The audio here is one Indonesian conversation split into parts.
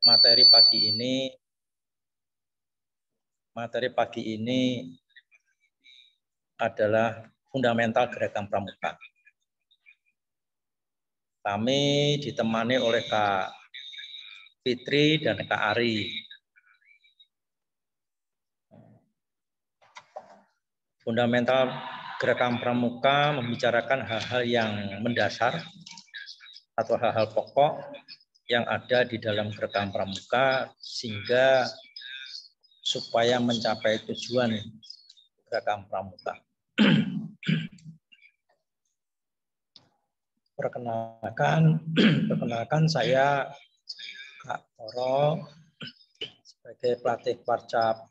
materi pagi ini adalah fundamental gerakan pramuka. Kami ditemani oleh Kak Fitri dan Kak Ari. Fundamental gerakan pramuka membicarakan hal-hal yang mendasar atau hal-hal pokok yang ada di dalam gerakan pramuka sehingga supaya mencapai tujuan gerakan pramuka. Perkenalkan saya Kak Toro sebagai pelatih Kwarcap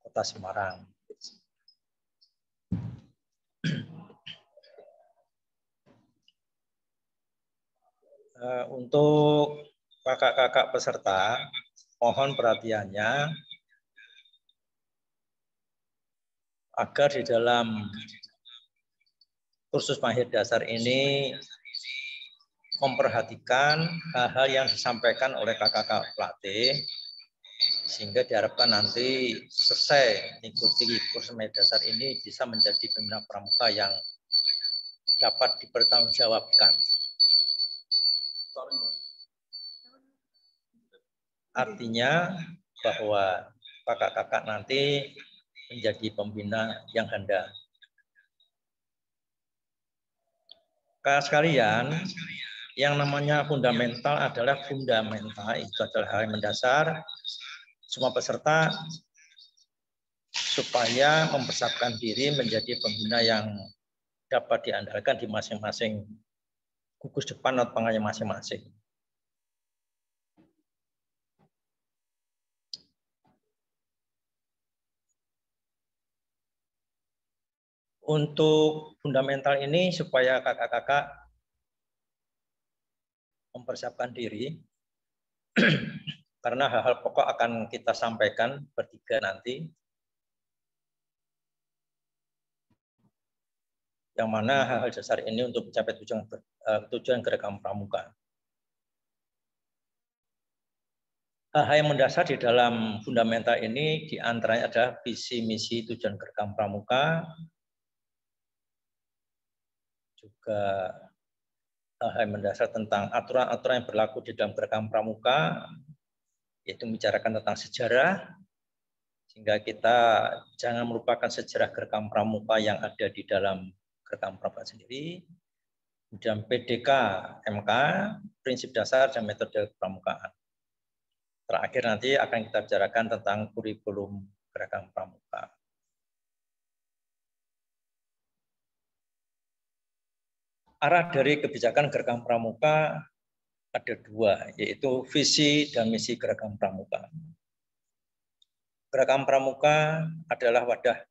Kota Semarang. Untuk kakak-kakak peserta, mohon perhatiannya agar di dalam kursus mahir dasar ini memperhatikan hal-hal yang disampaikan oleh kakak-kakak pelatih sehingga diharapkan nanti selesai mengikuti kursus mahir dasar ini bisa menjadi pembina pramuka yang dapat dipertanggungjawabkan. Artinya bahwa kakak-kakak nanti menjadi pembina yang handal. Kakak sekalian, yang namanya fundamental adalah fundamental, itu adalah hal yang mendasar semua peserta supaya mempersiapkan diri menjadi pembina yang dapat diandalkan di masing-masing gugus depan atau pengayuh masing-masing. Untuk fundamental ini supaya kakak-kakak mempersiapkan diri karena hal-hal pokok akan kita sampaikan bertiga nanti. Yang mana hal-hal dasar ini untuk mencapai tujuan gerakan pramuka. Hal-hal yang mendasar di dalam fundamental ini diantaranya adalah visi misi tujuan gerakan pramuka, juga hal-hal yang mendasar tentang aturan-aturan yang berlaku di dalam gerakan pramuka, yaitu membicarakan tentang sejarah, sehingga kita jangan melupakan sejarah gerakan pramuka yang ada di dalam gerakan pramuka sendiri. Kemudian PDK MK, prinsip dasar dan metode pramukaan. Terakhir nanti akan kita bicarakan tentang kurikulum gerakan pramuka. Arah dari kebijakan gerakan pramuka ada dua, yaitu visi dan misi gerakan pramuka. Gerakan pramuka adalah wadah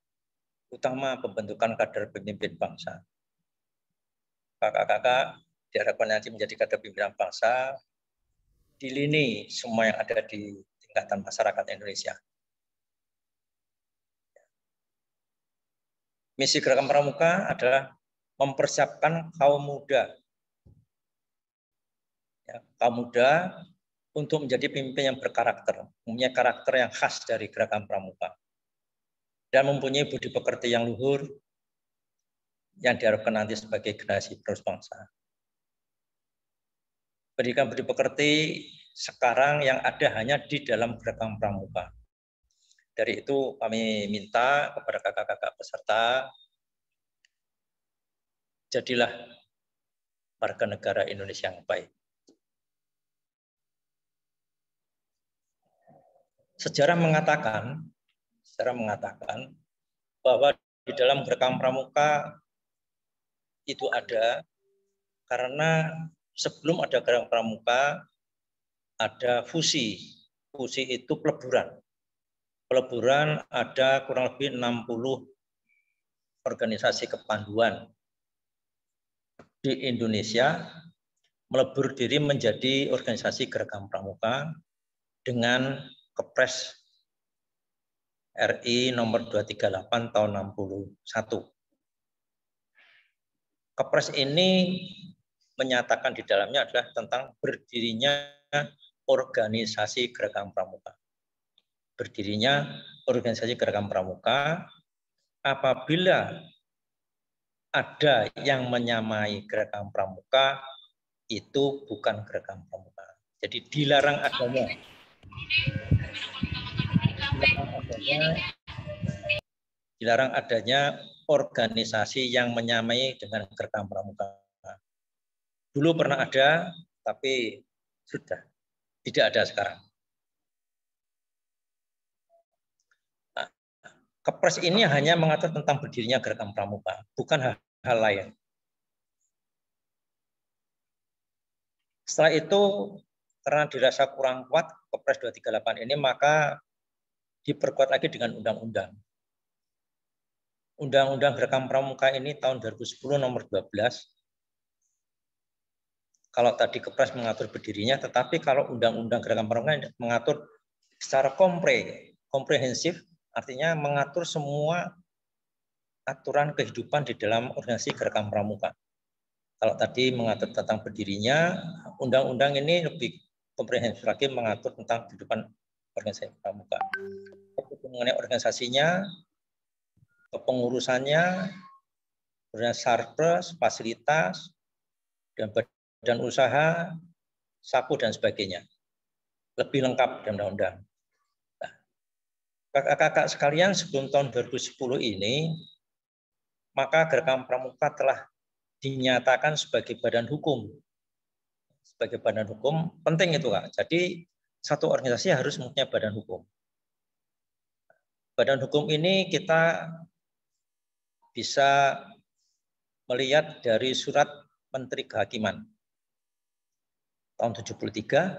utama pembentukan kader pemimpin bangsa. Kakak-kakak diharapkan nanti menjadi kader pimpinan bangsa di lini semua yang ada di tingkatan masyarakat Indonesia. Misi gerakan pramuka adalah mempersiapkan kaum muda, kaum muda untuk menjadi pemimpin yang berkarakter, mempunyai karakter yang khas dari gerakan pramuka, dan mempunyai budi pekerti yang luhur yang diharapkan nanti sebagai generasi penerus bangsa. Pendidikan budi pekerti sekarang yang ada hanya di dalam gerakan pramuka. Dari itu kami minta kepada kakak-kakak peserta, jadilah warga negara Indonesia yang baik. Sejarah mengatakan bahwa di dalam gerakan pramuka itu ada karena sebelum ada gerakan pramuka ada fusi. Fusi itu peleburan. Peleburan ada kurang lebih 60 organisasi kepanduan di Indonesia melebur diri menjadi organisasi gerakan pramuka dengan Kepres RI nomor 238 tahun 61. Kepres ini menyatakan di dalamnya adalah tentang berdirinya organisasi Gerakan Pramuka. Berdirinya organisasi Gerakan Pramuka apabila ada yang menyamai Gerakan Pramuka, itu bukan Gerakan Pramuka. Jadi dilarang adanya organisasi yang menyamai dengan Gerakan Pramuka. Dulu pernah ada, tapi sudah tidak ada sekarang. Nah, Kepres ini hanya mengatur tentang berdirinya Gerakan Pramuka, bukan hal lain. Setelah itu, karena dirasa kurang kuat Kepres 238 ini, maka diperkuat lagi dengan undang-undang. Undang-undang Gerakan Pramuka ini tahun 2010 nomor 12. Kalau tadi Kepres mengatur berdirinya, tetapi kalau Undang-Undang Gerakan Pramuka mengatur secara komprehensif, artinya mengatur semua aturan kehidupan di dalam organisasi Gerakan Pramuka. Kalau tadi mengatur tentang berdirinya, undang-undang ini lebih komprehensif lagi mengatur tentang kehidupan organisasi pramuka. Mengenai organisasinya, kepengurusannya, sarpres, fasilitas, dan badan usaha, saku dan sebagainya. Lebih lengkap dalam undang-undang. Nah, kakak-kakak sekalian, sebelum tahun 2010 ini, maka Gerakan Pramuka telah dinyatakan sebagai badan hukum. Sebagai badan hukum, penting itu, Kak. Jadi, satu organisasi harus mempunyai badan hukum. Badan hukum ini kita bisa melihat dari surat Menteri Kehakiman tahun 73.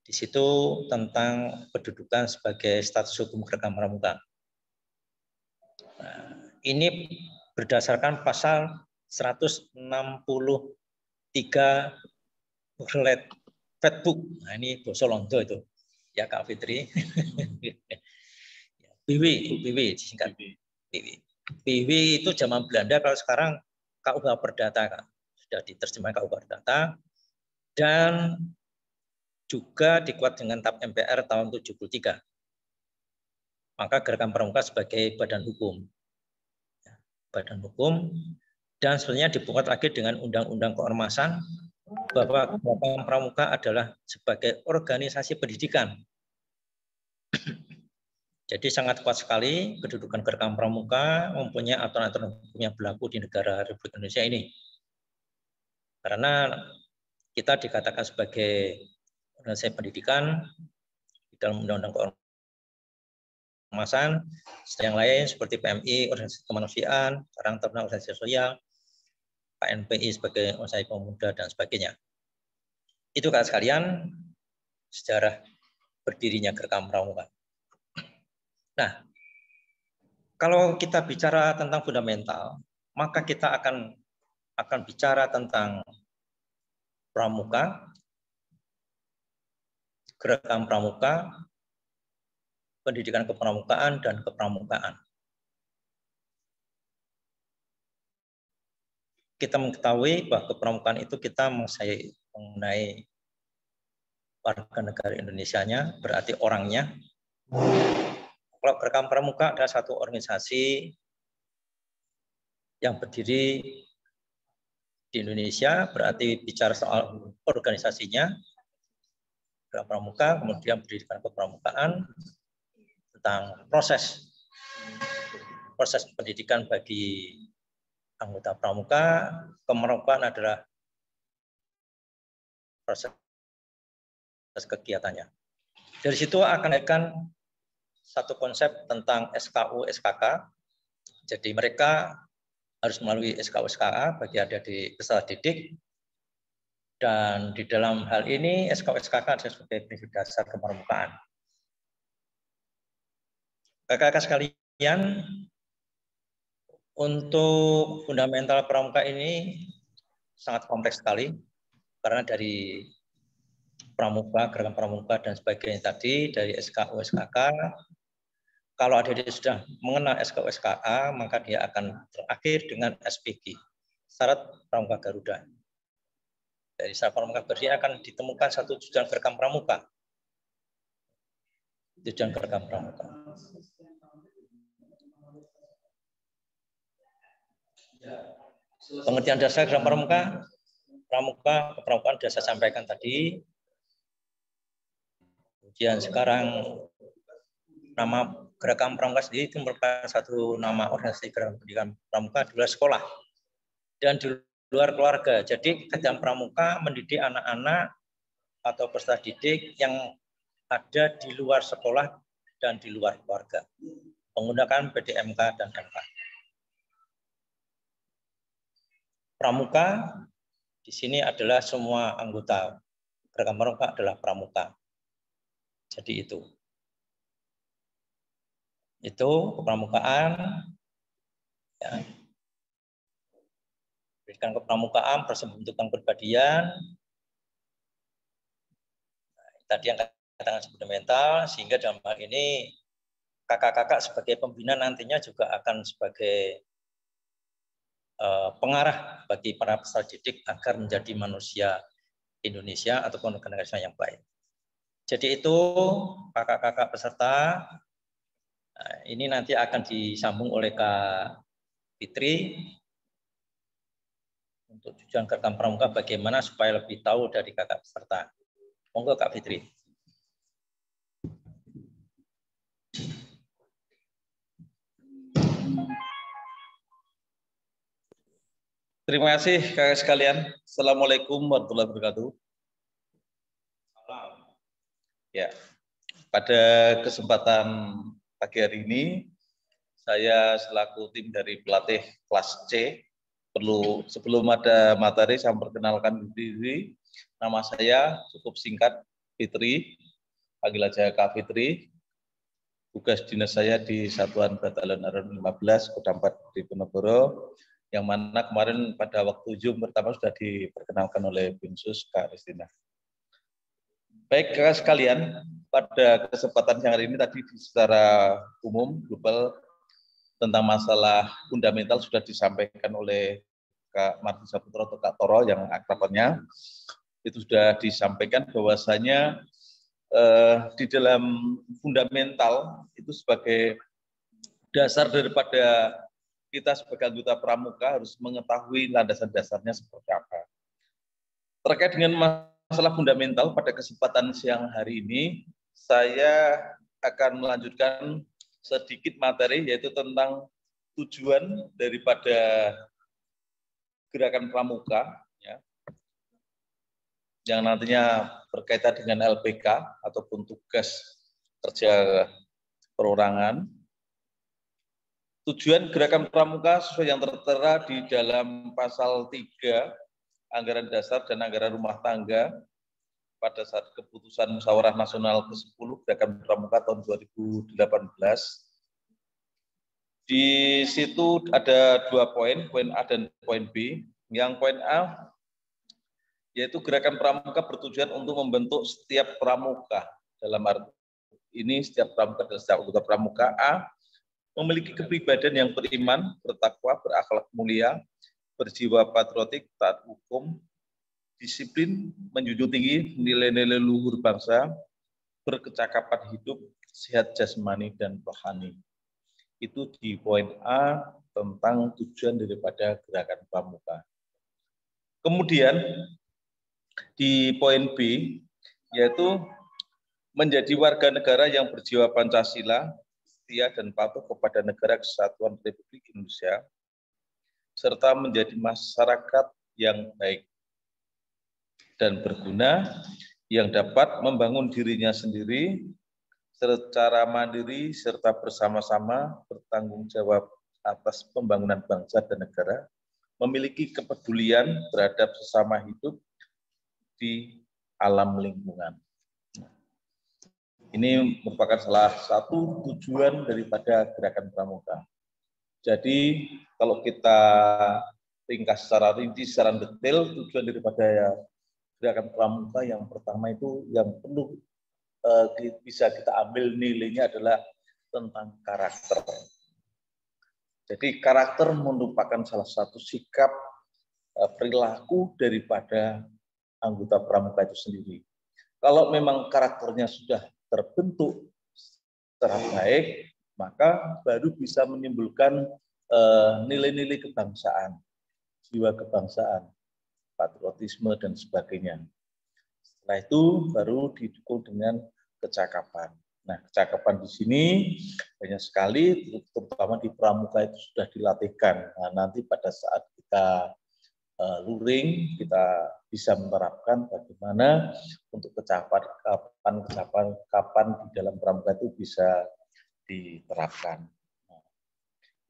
Di situ tentang kedudukan sebagai status hukum Gerakan Pramuka. Nah, ini berdasarkan pasal 163 Fatbook. Nah, ini Boso Londo itu. Ya, Kak Fitri. BW disingkat. BW itu zaman Belanda, kalau sekarang KUH Perdata, Kak. Sudah diterjemahkan KUH Perdata. Dan juga dikuat dengan TAP MPR tahun 73. Maka Gerakan Pramuka sebagai badan hukum. Badan hukum, dan sebenarnya dibuat lagi dengan Undang-Undang Keormasan bahwa Gerakan Pramuka adalah sebagai organisasi pendidikan. Jadi sangat kuat sekali kedudukan Gerakan Pramuka mempunyai aturan-aturan hukum yang berlaku di negara Republik Indonesia ini. Karena kita dikatakan sebagai organisasi pendidikan di dalam Undang-Undang Keormasan, yang lain seperti PMI, organisasi kemanusiaan, Karang Taruna organisasi sosial, KNPI sebagai organisasi pemuda dan sebagainya. Itu Kak sekalian sejarah berdirinya Gerakan Pramuka. Nah, kalau kita bicara tentang fundamental, maka kita akan bicara tentang pramuka, Gerakan Pramuka, pendidikan kepramukaan, dan kepramukaan. Kita mengetahui bahwa kepramukaan itu kita mengenai warga negara Indonesianya, berarti orangnya. Kalau Gerakan Pramuka adalah satu organisasi yang berdiri di Indonesia, berarti bicara soal organisasinya, Gerakan Pramuka, kemudian pendidikan kepramukaan, tentang proses pendidikan bagi anggota pramuka. Kepramukaan adalah proses kegiatannya. Dari situ akan satu konsep tentang SKU, SKK. Jadi mereka harus melalui SKU, SKA bagi ada di peserta didik. Dan di dalam hal ini SKU, SKK adalah sebagai prinsip dasar kepramukaan. Kakak-kakak sekalian, untuk fundamental pramuka ini sangat kompleks sekali. Karena dari pramuka, Gerakan Pramuka, dan sebagainya tadi, dari SKU, SKK, kalau adik-adik sudah mengenal SKU, SKA, maka dia akan terakhir dengan SPG, Syarat Pramuka Garuda. Dari sarana pramuka berdiri akan ditemukan satu tujuan gerakam pramuka. Tujuan gerakam pramuka. Pengertian dasar gerakam pramuka. Kepramukaan sudah saya sampaikan tadi. Kemudian sekarang nama gerakam pramuka sendiri itu merupakan satu nama organisasi gerakam pendidikan pramuka di luar sekolah dan di luar keluarga. Jadi kegiatan pramuka mendidik anak-anak atau peserta didik yang ada di luar sekolah dan di luar keluarga menggunakan PDMK dan MK. Pramuka di sini adalah semua anggota gerakam pramuka adalah pramuka. Jadi itu kepramukaan. Ya. Pendidikan kepramukaan, proses pembentukan kepribadian. Tadi yang katakan fundamental, sehingga dalam hal ini kakak-kakak sebagai pembina nantinya juga akan sebagai pengarah bagi para peserta didik agar menjadi manusia Indonesia ataupun negara yang baik. Jadi itu kakak-kakak peserta, ini nanti akan disambung oleh Kak Fitri untuk tujuan gerakam pramuka bagaimana supaya lebih tahu dari kakak peserta. Monggo Kak Fitri. Terima kasih kakak sekalian. Assalamualaikum warahmatullahi wabarakatuh. Ya, pada kesempatan pagi hari ini, saya selaku tim dari pelatih kelas C, sebelum ada materi saya memperkenalkan diri. Nama saya cukup singkat, Fitri, panggil aja Kak Fitri. Tugas dinas saya di Satuan Batalion Arun 15, Kodam 4 di Ponorogo, yang mana kemarin pada waktu Zoom pertama sudah diperkenalkan oleh Binsus Kak Ristina. Baik kakak sekalian, pada kesempatan siang hari ini tadi secara umum global tentang masalah fundamental sudah disampaikan oleh Kak Martin Saputro atau Kak Toro yang akrabannya. Itu sudah disampaikan bahwasanya di dalam fundamental itu sebagai dasar daripada kita sebagai anggota pramuka harus mengetahui landasan dasarnya seperti apa. Terkait dengan masalah fundamental pada kesempatan siang hari ini, saya akan melanjutkan sedikit materi yaitu tentang tujuan daripada gerakan pramuka, ya, yang nantinya berkaitan dengan LPK ataupun tugas kerja perorangan. Tujuan gerakan pramuka sesuai yang tertera di dalam pasal 3 Anggaran Dasar dan Anggaran Rumah Tangga pada saat keputusan Musyawarah Nasional ke-10 Gerakan Pramuka tahun 2018. Di situ ada 2 poin A dan poin B. Yang poin A yaitu gerakan pramuka bertujuan untuk membentuk setiap pramuka. Dalam arti ini setiap pramuka adalah setiap anggota pramuka A memiliki kepribadian yang beriman, bertakwa, berakhlak mulia, berjiwa patriotik, taat hukum, disiplin, menjunjung tinggi nilai-nilai luhur bangsa, berkecakapan hidup, sehat jasmani dan rohani. Itu di poin A tentang tujuan daripada gerakan pramuka. Kemudian di poin B yaitu menjadi warga negara yang berjiwa Pancasila, setia dan patuh kepada Negara Kesatuan Republik Indonesia, serta menjadi masyarakat yang baik dan berguna, yang dapat membangun dirinya sendiri secara mandiri serta bersama-sama bertanggung jawab atas pembangunan bangsa dan negara, memiliki kepedulian terhadap sesama hidup di alam lingkungan. Ini merupakan salah satu tujuan daripada gerakan pramuka. Jadi kalau kita ringkas secara rinci, secara detail, tujuan daripada gerakan pramuka yang pertama itu yang perlu bisa kita ambil nilainya adalah tentang karakter. Jadi karakter merupakan salah satu sikap perilaku daripada anggota pramuka itu sendiri. Kalau memang karakternya sudah terbentuk secara baik, maka baru bisa menimbulkan nilai-nilai kebangsaan, jiwa kebangsaan, patriotisme, dan sebagainya. Setelah itu baru didukung dengan kecakapan. Nah, kecakapan di sini banyak sekali, terutama di pramuka itu sudah dilatihkan. Nah, nanti pada saat kita luring, kita bisa menerapkan bagaimana untuk kapan di dalam pramuka itu bisa diterapkan. Nah,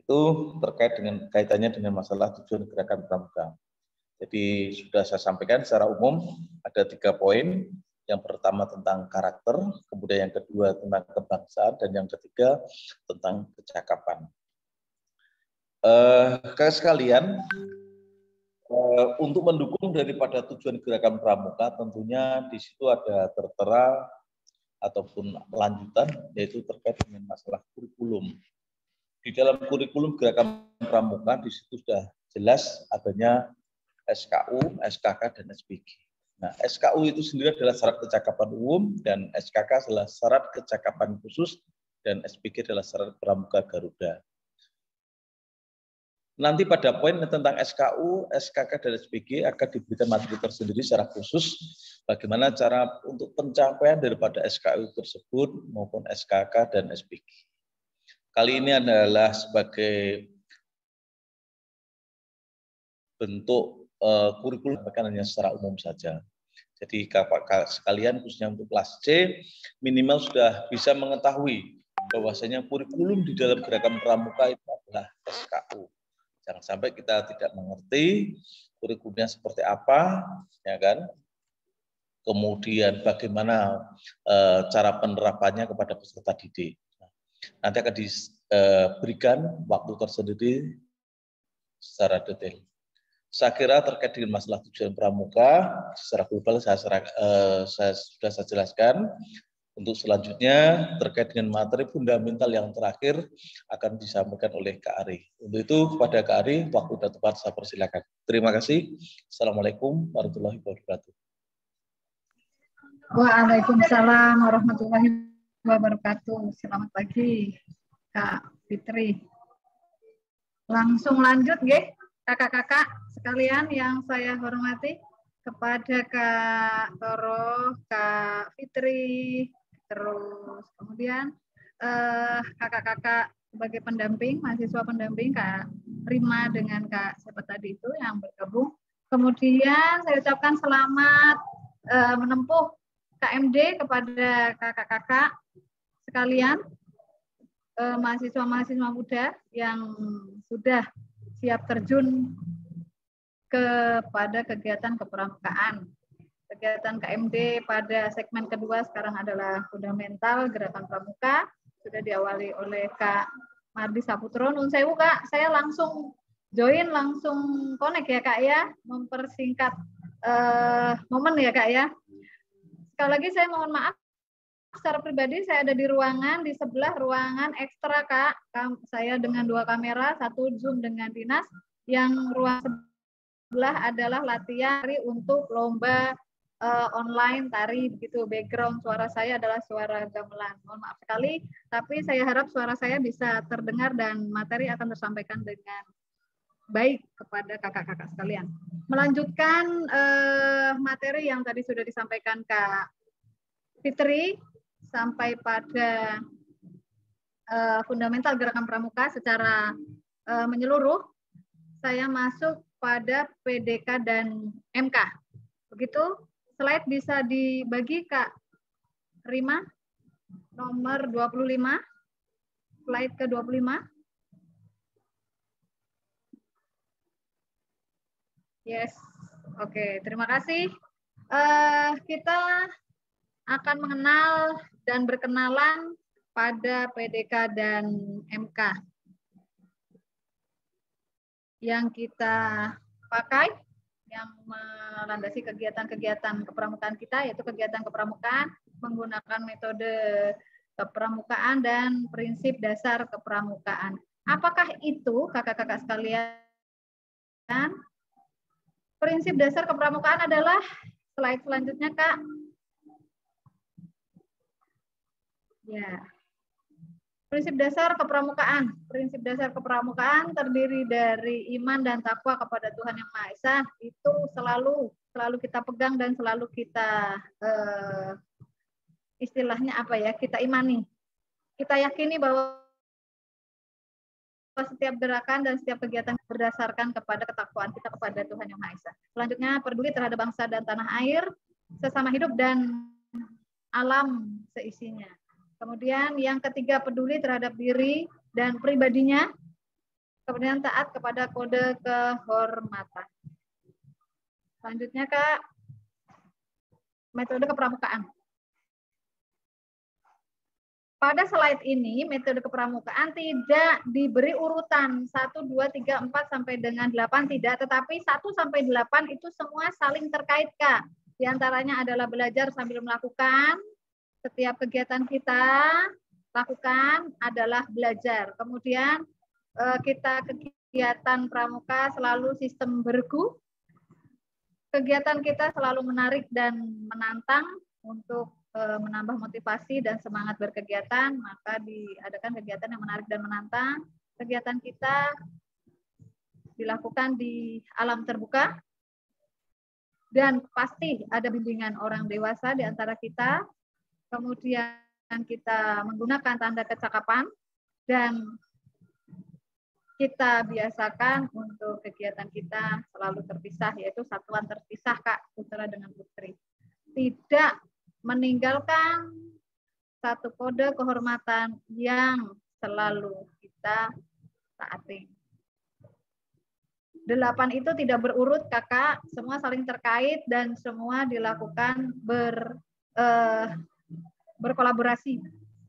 itu terkait dengan kaitannya dengan masalah tujuan gerakan pramuka. Jadi sudah saya sampaikan secara umum ada 3 poin. Yang pertama tentang karakter, kemudian yang kedua tentang kebangsaan, dan yang ketiga tentang kecakapan. Sekalian, untuk mendukung daripada tujuan gerakan pramuka, tentunya di situ ada tertera ataupun lanjutan, yaitu terkait dengan masalah kurikulum. Di dalam kurikulum gerakan pramuka di situ sudah jelas adanya SKU, SKK, dan SPG. Nah, SKU itu sendiri adalah syarat kecakapan umum, dan SKK adalah syarat kecakapan khusus, dan SPG adalah syarat pramuka Garuda. Nanti pada poin tentang SKU, SKK, dan SPG akan diberikan materi tersendiri secara khusus bagaimana cara untuk pencapaian daripada SKU tersebut maupun SKK dan SPG. Kali ini adalah sebagai bentuk kurikulum hanya secara umum saja. Jadi sekalian khususnya untuk kelas C minimal sudah bisa mengetahui bahwasanya kurikulum di dalam gerakan pramuka itu adalah SKU. Jangan sampai kita tidak mengerti kurikulumnya seperti apa, ya kan? Kemudian bagaimana cara penerapannya kepada peserta didik. Nanti akan diberikan waktu tersendiri secara detail. Saya kira terkait dengan masalah tujuan pramuka secara global saya sudah jelaskan. Untuk selanjutnya terkait dengan materi fundamental yang terakhir akan disampaikan oleh Kak Ari. Untuk itu kepada Kak Ari, waktu dan tempat saya persilakan. Terima kasih. Assalamualaikum warahmatullahi wabarakatuh. Waalaikumsalam warahmatullahi wabarakatuh. Selamat pagi Kak Fitri. Langsung lanjut nggih kakak-kakak sekalian yang saya hormati, kepada Kak Toro, Kak Fitri, terus kemudian kakak-kakak sebagai pendamping, mahasiswa pendamping Kak Rima dengan Kak siapa tadi itu yang bergabung. Kemudian saya ucapkan selamat menempuh KMD kepada kakak-kakak sekalian, mahasiswa-mahasiswa muda yang sudah siap terjun kepada kegiatan kepramukaan. Kegiatan KMD pada segmen kedua sekarang adalah fundamental gerakan pramuka, sudah diawali oleh Kak Mardi Saputro. Nun sewu Kak, saya langsung join, langsung connect ya Kak ya, mempersingkat momen ya Kak ya. Sekali lagi saya mohon maaf, secara pribadi saya ada di ruangan, di sebelah ruangan ekstra Kak, saya dengan 2 kamera, 1 Zoom dengan dinas, yang ruang sebelah adalah latihan untuk lomba online tari begitu. Background suara saya adalah suara gamelan. Mohon maaf sekali, tapi saya harap suara saya bisa terdengar dan materi akan tersampaikan dengan baik kepada kakak-kakak sekalian. Melanjutkan materi yang tadi sudah disampaikan Kak Fitri sampai pada fundamental gerakan pramuka secara menyeluruh, saya masuk pada PDK dan MK. Begitu, slide bisa dibagi Kak Rima, nomor 25, slide ke 25. Yes, oke, terima kasih. Kita akan mengenal dan berkenalan pada PDK dan MK yang kita pakai, yang melandasi kegiatan-kegiatan kepramukaan kita, yaitu kegiatan kepramukaan menggunakan metode kepramukaan dan prinsip dasar kepramukaan. Apakah itu kakak-kakak sekalian? Prinsip dasar kepramukaan adalah Slide selanjutnya, Kak. Ya. Prinsip dasar kepramukaan. Prinsip dasar kepramukaan terdiri dari iman dan takwa kepada Tuhan Yang Maha Esa. Itu selalu kita pegang dan selalu kita istilahnya apa ya? Kita imani. Kita yakini bahwa setiap gerakan dan setiap kegiatan berdasarkan kepada ketakwaan kita kepada Tuhan Yang Maha Esa. Selanjutnya, peduli terhadap bangsa dan tanah air, sesama hidup dan alam seisinya. Kemudian yang ketiga, peduli terhadap diri dan pribadinya. Kemudian taat kepada kode kehormatan. Selanjutnya, Kak, metode kepramukaan. Pada slide ini, metode kepramukaan tidak diberi urutan 1, 2, 3, 4 sampai dengan 8 tidak, tetapi 1 sampai 8 itu semua saling terkait, Kak. Di antaranya adalah belajar sambil melakukan. Setiap kegiatan kita lakukan adalah belajar. Kemudian kita kegiatan pramuka selalu sistem bergu. Kegiatan kita selalu menarik dan menantang untuk menambah motivasi dan semangat berkegiatan, maka diadakan kegiatan yang menarik dan menantang. Kegiatan kita dilakukan di alam terbuka dan pasti ada bimbingan orang dewasa di antara kita. Kemudian kita menggunakan tanda kecakapan dan kita biasakan untuk kegiatan kita selalu terpisah, yaitu satuan terpisah, Kak, putra dengan putri. Tidak meninggalkan satu kode kehormatan yang selalu kita taati. 8 itu tidak berurut, Kakak, semua saling terkait dan semua dilakukan berkolaborasi.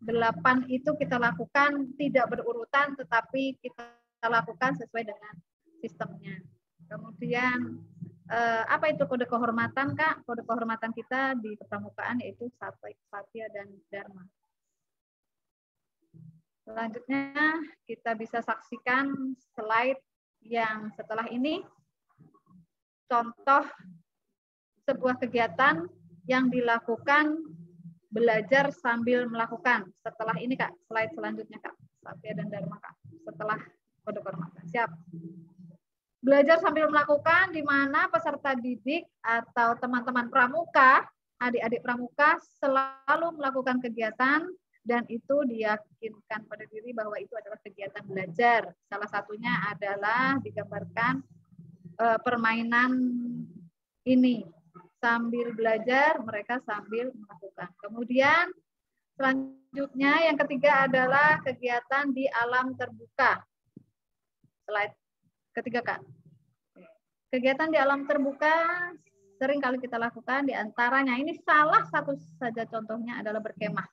8 itu kita lakukan tidak berurutan, tetapi kita lakukan sesuai dengan sistemnya. Kemudian apa itu kode kehormatan, Kak? Kode kehormatan kita di kepramukaan yaitu satya dan dharma. Selanjutnya kita bisa saksikan slide yang setelah ini. Contoh sebuah kegiatan yang dilakukan belajar sambil melakukan. Setelah ini, Kak, slide selanjutnya, Kak. Satya dan dharma, Kak. Setelah kode kehormatan. Siap. Belajar sambil melakukan, di mana peserta didik atau teman-teman pramuka, adik-adik pramuka selalu melakukan kegiatan dan itu diyakinkan pada diri bahwa itu adalah kegiatan belajar. Salah satunya adalah digambarkan permainan ini. Sambil belajar, mereka sambil melakukan. Kemudian selanjutnya yang ketiga adalah kegiatan di alam terbuka. Slide ketiga, Kak. Kegiatan di alam terbuka sering kali kita lakukan, di antaranya ini salah satu saja contohnya adalah berkemah.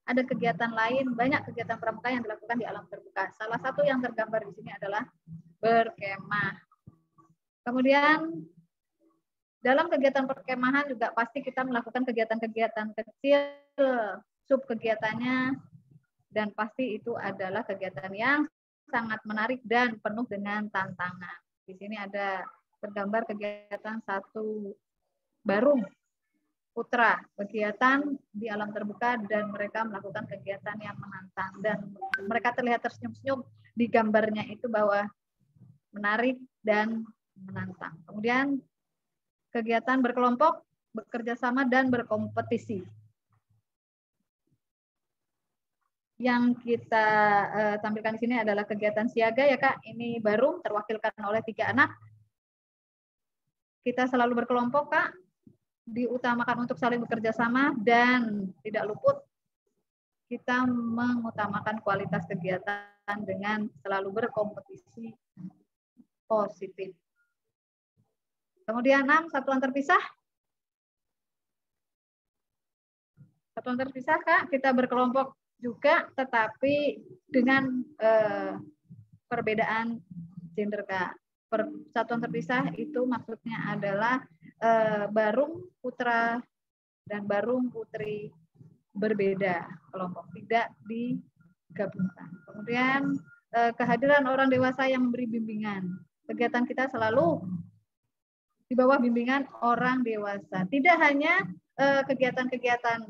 Ada kegiatan lain, banyak kegiatan pramuka yang dilakukan di alam terbuka. Salah satu yang tergambar di sini adalah berkemah. Kemudian dalam kegiatan perkemahan juga pasti kita melakukan kegiatan-kegiatan kecil, sub kegiatannya, dan pasti itu adalah kegiatan yang sangat menarik dan penuh dengan tantangan. Di sini ada tergambar kegiatan satu barung putra, kegiatan di alam terbuka dan mereka melakukan kegiatan yang menantang dan mereka terlihat tersenyum-senyum di gambarnya itu bahwa menarik dan menantang. Kemudian kegiatan berkelompok, bekerja sama, dan berkompetisi. Yang kita tampilkan di sini adalah kegiatan siaga ya, Kak. Ini baru terwakilkan oleh 3 anak. Kita selalu berkelompok, Kak. Diutamakan untuk saling bekerja sama dan tidak luput kita mengutamakan kualitas kegiatan dengan selalu berkompetisi positif. Kemudian 6, satuan terpisah. Satuan terpisah, Kak, kita berkelompok juga, tetapi dengan perbedaan gender, Kak. Satuan terpisah itu maksudnya adalah barung putra dan barung putri berbeda kelompok, tidak digabungkan. Kemudian kehadiran orang dewasa yang memberi bimbingan. Kegiatan kita selalu di bawah bimbingan orang dewasa. Tidak hanya kegiatan-kegiatan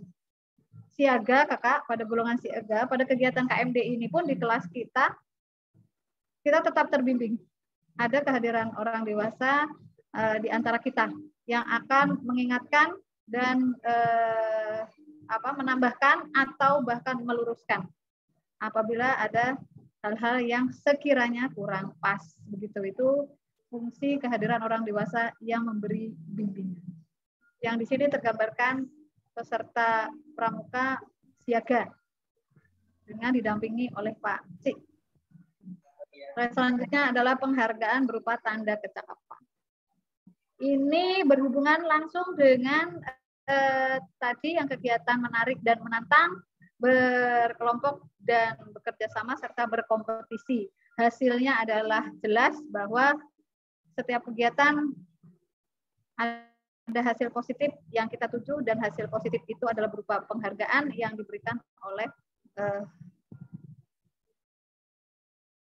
siaga kakak pada golongan siaga, pada kegiatan KMD ini pun di kelas kita tetap terbimbing. Ada kehadiran orang dewasa di antara kita yang akan mengingatkan dan menambahkan atau bahkan meluruskan apabila ada hal-hal yang sekiranya kurang pas. Begitu itu fungsi kehadiran orang dewasa yang memberi bimbingan. Yang di sini tergambarkan peserta pramuka siaga dengan didampingi oleh Pak Cik. Selanjutnya adalah penghargaan berupa tanda kecakapan. Ini berhubungan langsung dengan tadi yang kegiatan menarik dan menantang, berkelompok dan bekerja sama serta berkompetisi. Hasilnya adalah jelas bahwa setiap kegiatan ada hasil positif yang kita tuju, dan hasil positif itu adalah berupa penghargaan yang diberikan oleh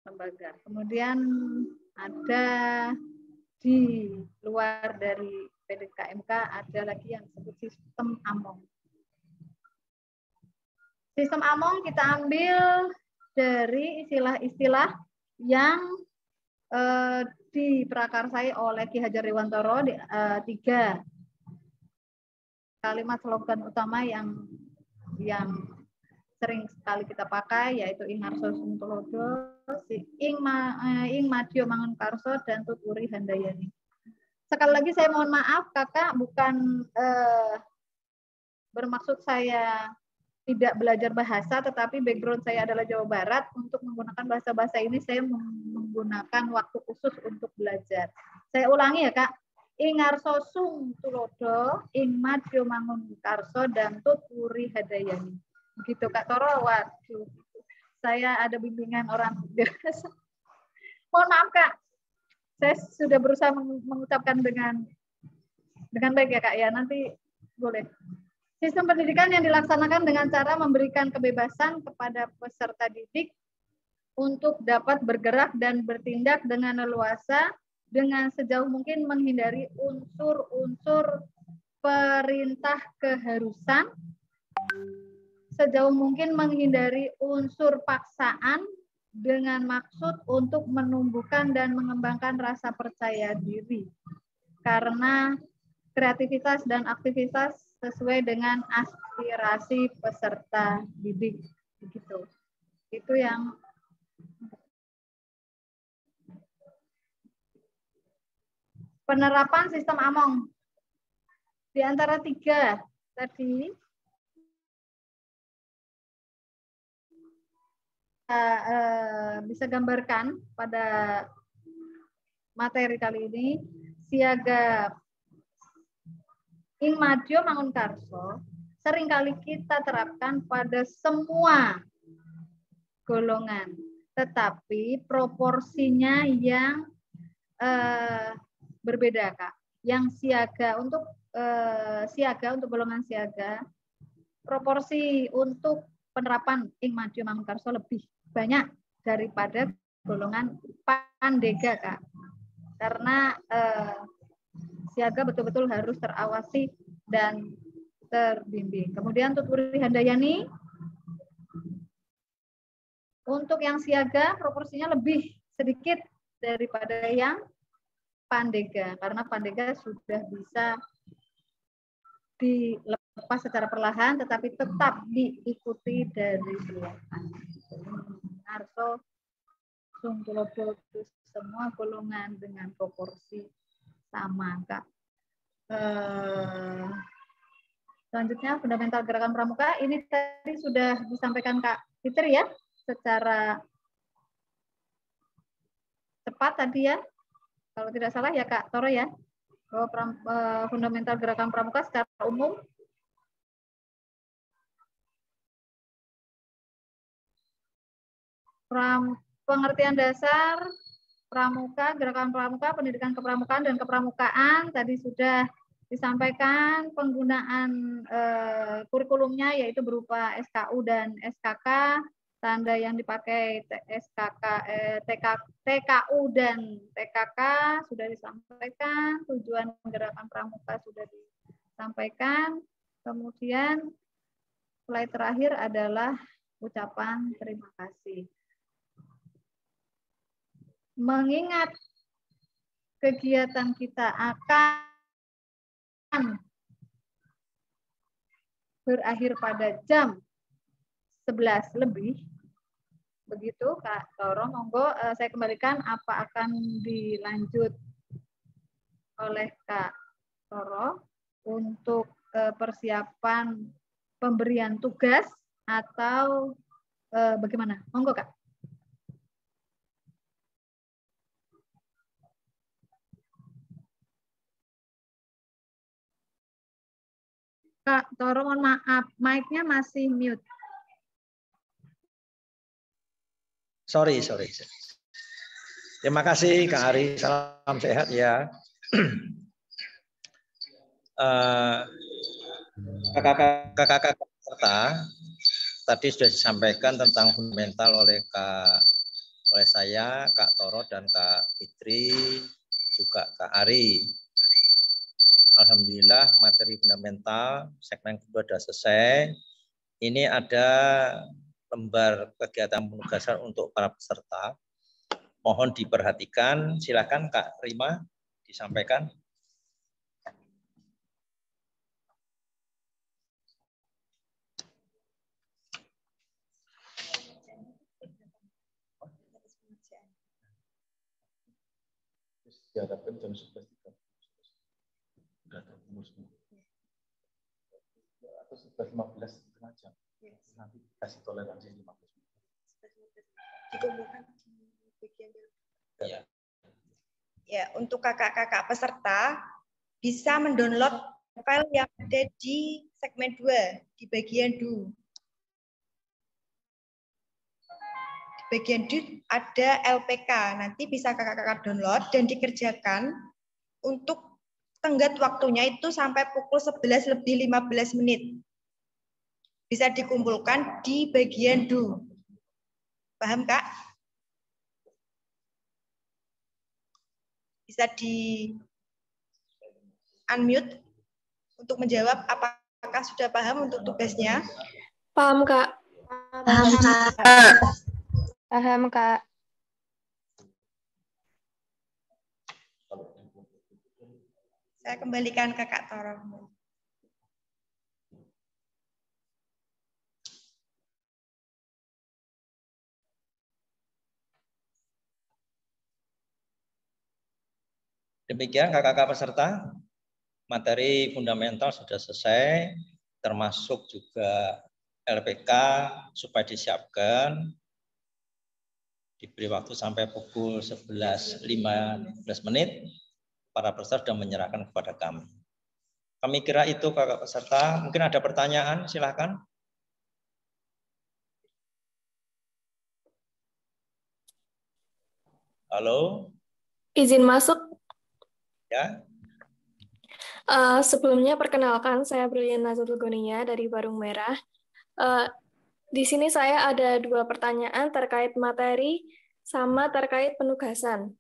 lembaga. Kemudian ada di luar dari PDKMK ada lagi yang disebut sistem AMONG. Sistem AMONG kita ambil dari istilah-istilah yang diprakarsai oleh Ki Hajar Dewantara, 3 kalimat slogan utama yang sering sekali kita pakai, yaitu ing ngarso sung tulodo, ing madya mangun karso, dan tuturi handayani. Sekali lagi saya mohon maaf kakak, bukan bermaksud saya tidak belajar bahasa, tetapi background saya adalah Jawa Barat. Untuk menggunakan bahasa-bahasa ini saya menggunakan waktu khusus untuk belajar. Saya ulangi ya kak. Ing ngarso sung tulodo, ing madya mangun karso, dan tuturi handayani. Begitu Kak Toro. Waduh, saya ada bimbingan orang dewasa. Mohon maaf Kak, saya sudah berusaha mengucapkan dengan baik ya Kak ya, nanti boleh. Sistem pendidikan yang dilaksanakan dengan cara memberikan kebebasan kepada peserta didik untuk dapat bergerak dan bertindak dengan leluasa, dengan sejauh mungkin menghindari unsur-unsur perintah keharusan, sejauh mungkin menghindari unsur paksaan, dengan maksud untuk menumbuhkan dan mengembangkan rasa percaya diri. Karena kreativitas dan aktivitas sesuai dengan aspirasi peserta didik. Begitu. Itu yang penerapan sistem AMONG. Di antara 3 tadi, bisa gambarkan pada materi kali ini, siaga ing madya mangun karso seringkali kita terapkan pada semua golongan, tetapi proporsinya yang berbeda Kak. Yang siaga untuk golongan siaga, proporsi untuk penerapan ing madya mangun karso lebih banyak daripada golongan pandega Kak. Karena siaga betul-betul harus terawasi dan terbimbing. Kemudian tuturi handayani, untuk yang siaga proporsinya lebih sedikit daripada yang pandega, karena pandega sudah bisa dilepas secara perlahan, tetapi tetap diikuti dari belakang. Arso, sung tulodo, semua golongan dengan proporsi sama Kak. Selanjutnya fundamental gerakan pramuka, ini tadi sudah disampaikan Kak Fitri ya, secara cepat tadi ya, kalau tidak salah ya Kak Toro ya, bahwa fundamental gerakan pramuka secara umum pengertian dasar pramuka, gerakan pramuka, pendidikan kepramukaan dan kepramukaan tadi sudah disampaikan. Penggunaan kurikulumnya yaitu berupa SKU dan SKK, tanda yang dipakai TKU dan TKK sudah disampaikan, tujuan gerakan pramuka sudah disampaikan, kemudian slide terakhir adalah ucapan terima kasih. Mengingat kegiatan kita akan berakhir pada jam 11 lebih, begitu Kak Toro, monggo saya kembalikan apa akan dilanjut oleh Kak Toro untuk persiapan pemberian tugas atau bagaimana? Monggo Kak. Kak Toro, mohon maaf, mic-nya masih mute. Sorry. Terima kasih Kak Ari, salam sehat ya. Kakak-kakak peserta tadi sudah disampaikan tentang fundamental oleh saya, Kak Toro dan Kak Fitri, juga Kak Ari. Alhamdulillah materi fundamental segmen kedua sudah selesai. Ini ada lembar kegiatan penugasan untuk para peserta. Mohon diperhatikan. Silakan Kak Rima disampaikan. Diharapkan jam 11.30 sudah terkumpul semua. Atau 11.15 setengah jam. Nanti kasih toleransi 15 menit. Dikumpulkan di bagian ya. Ya, untuk kakak-kakak peserta bisa mendownload file yang ada di segmen 2 di bagian do. Bagian D ada LPK, nanti bisa kakak-kakak download dan dikerjakan. Untuk tenggat waktunya itu sampai pukul 11 lebih 15 menit. Bisa dikumpulkan di bagian do. Paham Kak? Bisa di unmute untuk menjawab apakah sudah paham untuk tugasnya. Paham Kak. Paham Kak. Paham Kak. Saya kembalikan ke Kak Toro. Demikian kakak-kakak peserta, materi fundamental sudah selesai, termasuk juga LPK supaya disiapkan. Diberi waktu sampai pukul 11.15 menit, para peserta sudah menyerahkan kepada kami. Kami kira itu kakak peserta. Mungkin ada pertanyaan, silakan. Halo. Izin masuk. Ya. Sebelumnya perkenalkan, saya Brilian Nazatul Gonia dari Barung Merah. Di sini saya ada 2 pertanyaan terkait materi sama terkait penugasan.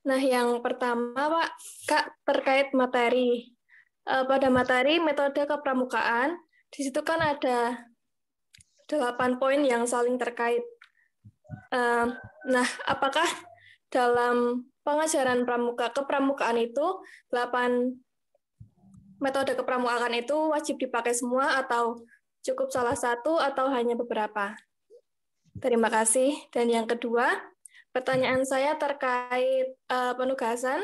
Nah, yang pertama Pak, Kak, terkait materi. Pada materi metode kepramukaan, di situ kan ada 8 poin yang saling terkait. Nah, apakah dalam pengajaran pramuka kepramukaan itu 8 metode kepramukaan itu wajib dipakai semua atau cukup salah satu atau hanya beberapa? Terima kasih. Dan yang kedua, pertanyaan saya terkait penugasan.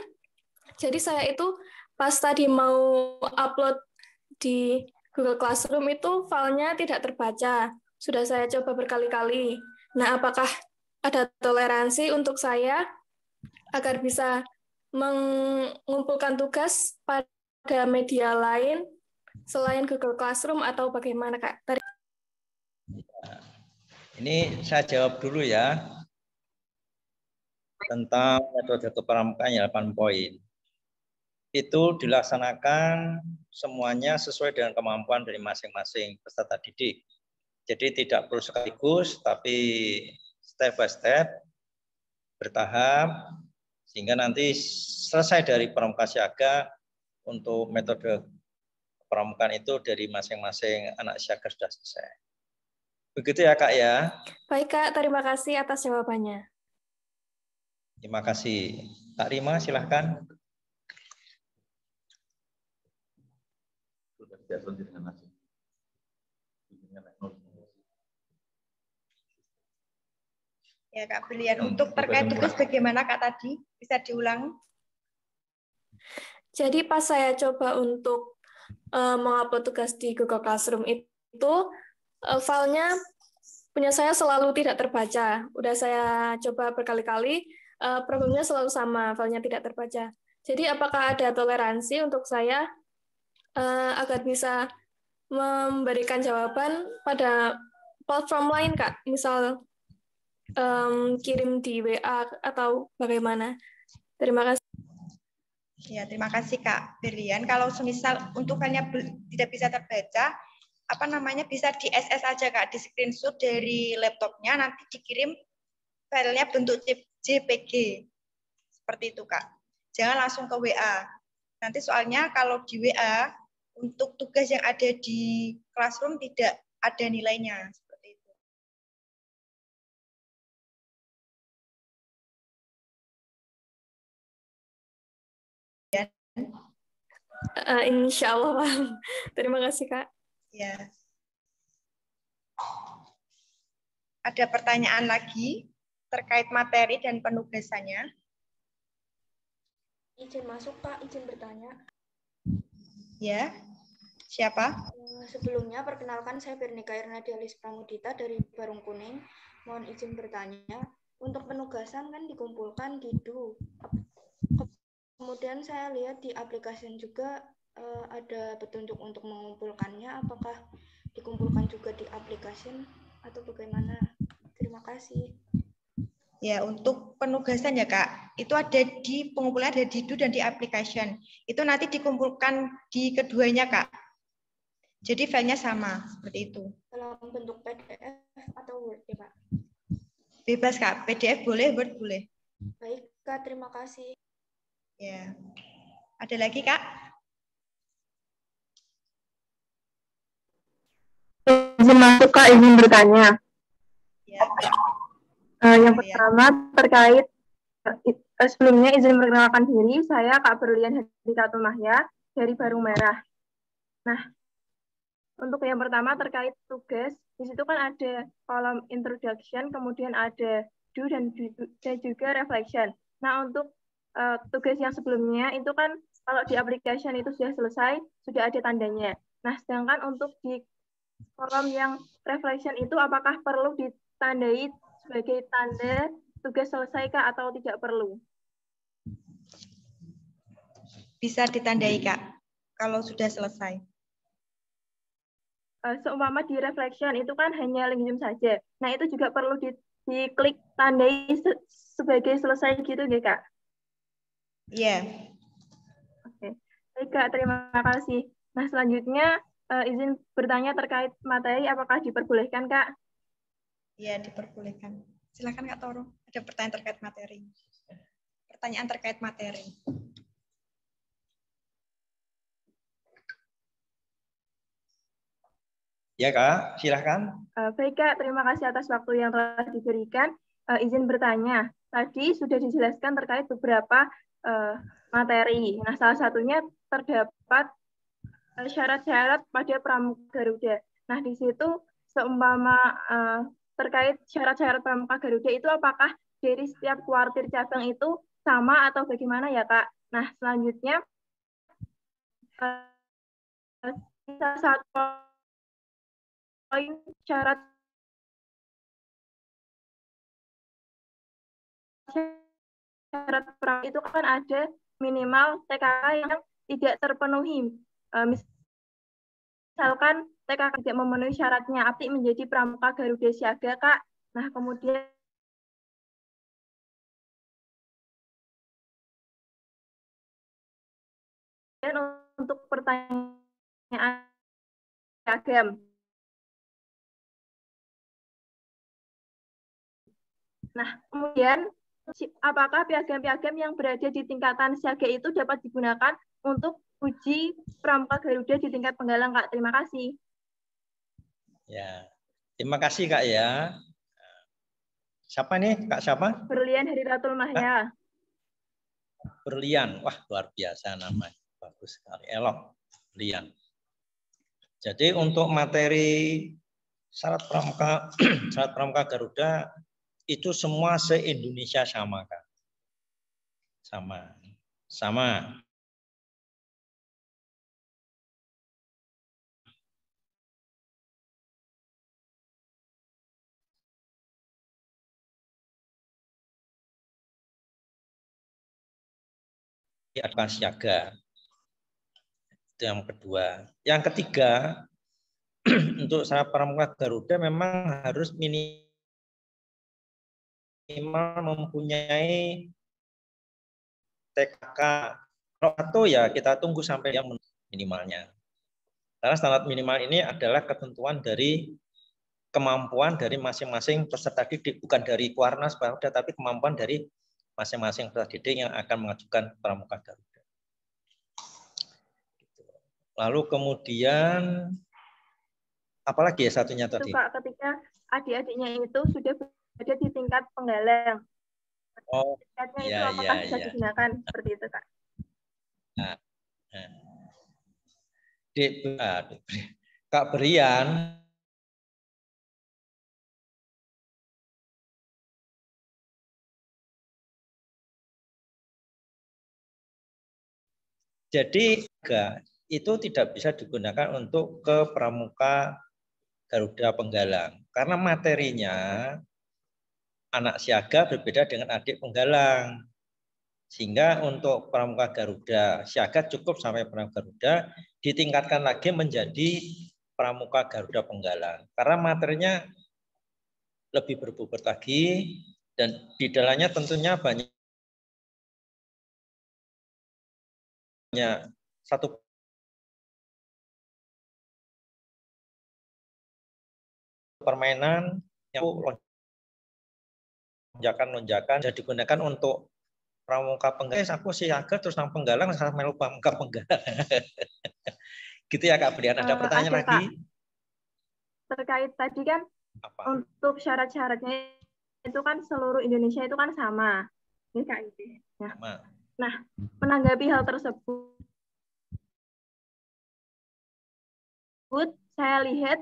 Jadi saya itu pas tadi mau upload di Google Classroom itu filenya tidak terbaca. Sudah saya coba berkali-kali. Nah, apakah ada toleransi untuk saya agar bisa mengumpulkan tugas pada media lain selain Google Classroom atau bagaimana, Kak? Ini saya jawab dulu ya tentang metode kepramukaan 8 poin. Itu dilaksanakan semuanya sesuai dengan kemampuan dari masing-masing peserta didik. Jadi tidak perlu sekaligus, tapi step by step, bertahap, sehingga nanti selesai dari pramuka siaga. Untuk metode pramukaan itu dari masing-masing anak siaga sudah selesai. Begitu ya Kak ya. Baik Kak, terima kasih atas jawabannya. Terima kasih. Kak Rima silahkan. Ya Kak Brilian, untuk terkait tugas bagaimana Kak tadi? Bisa diulang? Jadi pas saya coba untuk mengupload tugas di Google Classroom itu filenya punya saya selalu tidak terbaca. Udah saya coba berkali-kali, problemnya selalu sama, filenya tidak terbaca. Jadi apakah ada toleransi untuk saya agar bisa memberikan jawaban pada platform lain, Kak? Misal kirim di WA atau bagaimana? Terima kasih. Ya, terima kasih Kak Berlian. Kalau semisal untuk filenya tidak bisa terbaca, apa namanya, bisa di SS aja Kak, di screenshot dari laptopnya, nanti dikirim filenya bentuk JPG. Seperti itu Kak. Jangan langsung ke WA. Nanti soalnya kalau di WA, untuk tugas yang ada di Classroom tidak ada nilainya. Seperti itu. Insya Allah, Pak. Terima kasih, Kak. Ya. Ada pertanyaan lagi terkait materi dan penugasannya? Izin masuk, Pak. Izin bertanya. Ya. Siapa? Sebelumnya, perkenalkan saya Bernika Irnadialis Pramudita dari Barung Kuning. Mohon izin bertanya, untuk penugasan kan dikumpulkan di DU. Kemudian saya lihat di aplikasi juga ada petunjuk untuk mengumpulkannya. Apakah dikumpulkan juga di aplikasi atau bagaimana? Terima kasih. Ya, untuk penugasan ya Kak, itu ada di pengumpulan, ada di DU dan di application. Itu nanti dikumpulkan di keduanya Kak. Jadi filenya sama, seperti itu. Dalam bentuk PDF atau Word ya Pak? Bebas Kak, PDF boleh, Word boleh. Baik Kak, terima kasih. Ya. Ada lagi Kak? Izin masuk Kak, izin bertanya. Ya. Yang pertama terkait sebelumnya izin memperkenalkan diri, saya Kak Berlian Hadikatul Mahya dari Barung Merah. Nah, untuk yang pertama terkait tugas, di situ kan ada kolom introduction, kemudian ada do dan juga reflection. Nah, untuk tugas yang sebelumnya itu kan kalau di application itu sudah selesai, sudah ada tandanya. Nah, sedangkan untuk di kolom yang reflection itu apakah perlu ditandai sebagai tanda tugas selesai kah atau tidak perlu? Bisa ditandai Kak, kalau sudah selesai. Seumpama di reflection itu kan hanya link Zoom saja. Nah, itu juga perlu diklik tandai sebagai selesai gitu ya, Kak? Iya. Oke. Baik, Kak, terima kasih. Nah, selanjutnya izin bertanya terkait materi, apakah diperbolehkan, Kak? Iya, diperbolehkan. Silakan Kak Toro, ada pertanyaan terkait materi. Pertanyaan terkait materi. Ya Kak, silahkan. Baik Kak, terima kasih atas waktu yang telah diberikan. Izin bertanya, tadi sudah dijelaskan terkait beberapa materi. Nah, salah satunya terdapat syarat-syarat pada Pramuka Garuda. Nah, di situ seumpama terkait syarat-syarat Pramuka Garuda itu apakah dari setiap kuartir cabang itu sama atau bagaimana ya Kak? Nah, selanjutnya salah satu poin syarat Pramuka itu kan ada minimal TKK yang tidak terpenuhi. Misalkan TKK tidak memenuhi syaratnya, APTI menjadi Pramuka Garuda Siaga, Kak. Nah, kemudian untuk pertanyaan seragam. Nah, kemudian apakah piagam-piagam yang berada di tingkatan siaga itu dapat digunakan untuk uji Pramuka Garuda di tingkat penggalang, Kak? Terima kasih. Ya, terima kasih Kak ya. Siapa nih Kak siapa? Berlian Hariratul Mahya. Berlian, wah luar biasa namanya, bagus sekali, elok Berlian. Jadi untuk materi syarat pramuka syarat pramuka Garuda itu semua se-Indonesia sama Kak. Sama. Adalah siaga. Itu yang kedua. Yang ketiga, untuk syarat pramuka Garuda memang harus minimal mempunyai TKK. Atau ya kita tunggu sampai yang minimalnya. Karena standar minimal ini adalah ketentuan dari kemampuan dari masing-masing peserta didik, bukan dari Kuarnas, tapi kemampuan dari masing-masing peserta didik yang akan mengajukan pramuka Garuda. Lalu kemudian apalagi ya satunya tadi? Itu Kak, ketika adik-adiknya itu sudah berada di tingkat penggalang. Oh, Tingkatnya itu iya, apakah bisa iya. digunakan seperti itu Kak? Nah, Kak Berian, jadi itu tidak bisa digunakan untuk ke pramuka Garuda Penggalang karena materinya anak siaga berbeda dengan adik penggalang. Sehingga untuk pramuka Garuda siaga cukup sampai pramuka Garuda, ditingkatkan lagi menjadi pramuka Garuda Penggalang. Karena materinya lebih berbobot lagi dan di dalamnya tentunya banyak satu permainan yang lonjakan-lonjakan jadi digunakan untuk pramuka penggalang. Aku siaga terus nang penggalang sama melu pramuka penggalang. Gitu ya Kak Brian. Ada pertanyaan ada, lagi? Kak. Terkait tadi kan apa? Untuk syarat-syaratnya itu kan seluruh Indonesia itu kan sama. Ini Kak itu. Nah, menanggapi hal tersebut, saya lihat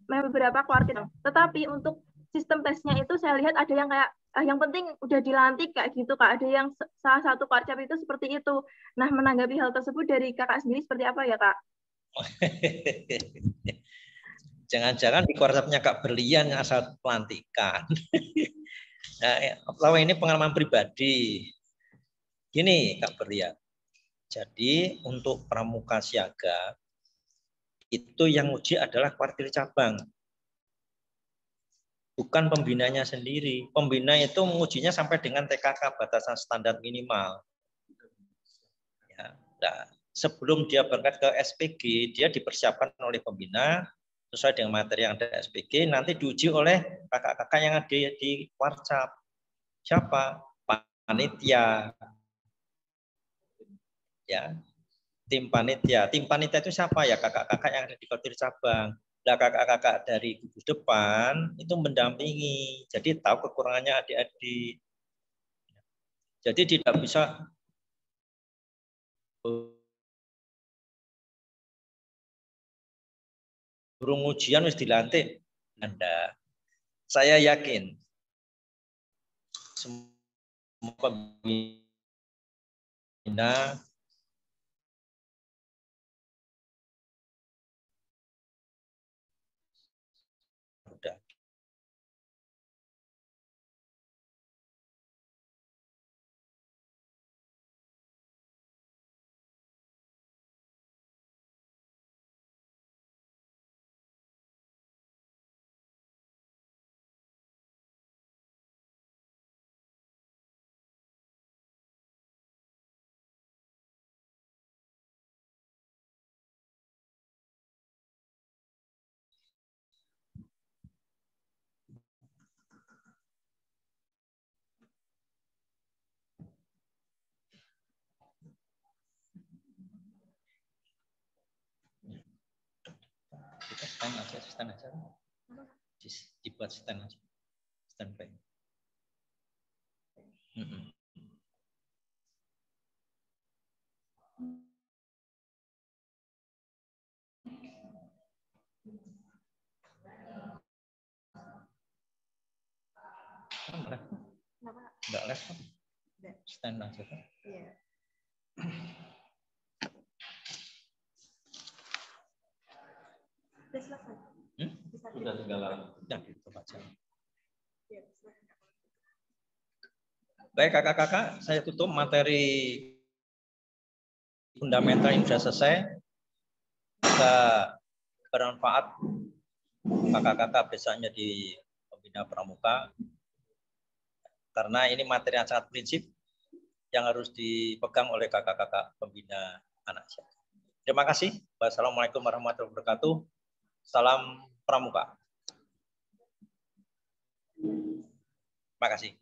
beberapa kuartil. Tetapi untuk sistem tesnya itu saya lihat ada yang kayak yang penting udah dilantik kayak gitu Kak. Ada yang salah satu kuartil itu seperti itu. Nah, menanggapi hal tersebut dari Kakak sendiri seperti apa ya Kak? Jangan-jangan di kuartilnya Kak Berlian yang asal pelantikan. Nah, ini pengalaman pribadi. Gini Kak Berlian. Jadi untuk pramuka siaga itu yang uji adalah kuartil cabang. Bukan pembinanya sendiri. Pembina itu mengujinya sampai dengan TKK batasan standar minimal. Ya, nah, sebelum dia berangkat ke SPG, dia dipersiapkan oleh pembina sesuai dengan materi yang ada SPG, nanti diuji oleh kakak-kakak yang ada di Warcap. Siapa? Panitia. Ya, tim panitia. Tim panitia itu siapa ya? Kakak-kakak yang ada di kuartil cabang. Nah, kakak-kakak dari gugus depan itu mendampingi. Jadi tahu kekurangannya adik-adik. Jadi tidak bisa burung ujian wis dilantik. Anda. Saya yakin semua pembina udah Stand aja. Dibuat stand aja. Standby. Enggak les. Stand aja. Iya. Sudah tinggal gitu aja. Baik kakak-kakak, saya tutup materi fundamental yang sudah selesai. Semoga bermanfaat kakak-kakak besarnya di pembina pramuka. Karena ini materi yang sangat prinsip yang harus dipegang oleh kakak-kakak pembina anak siaga. Terima kasih. Wassalamualaikum warahmatullahi wabarakatuh. Salam pramuka. Terima kasih.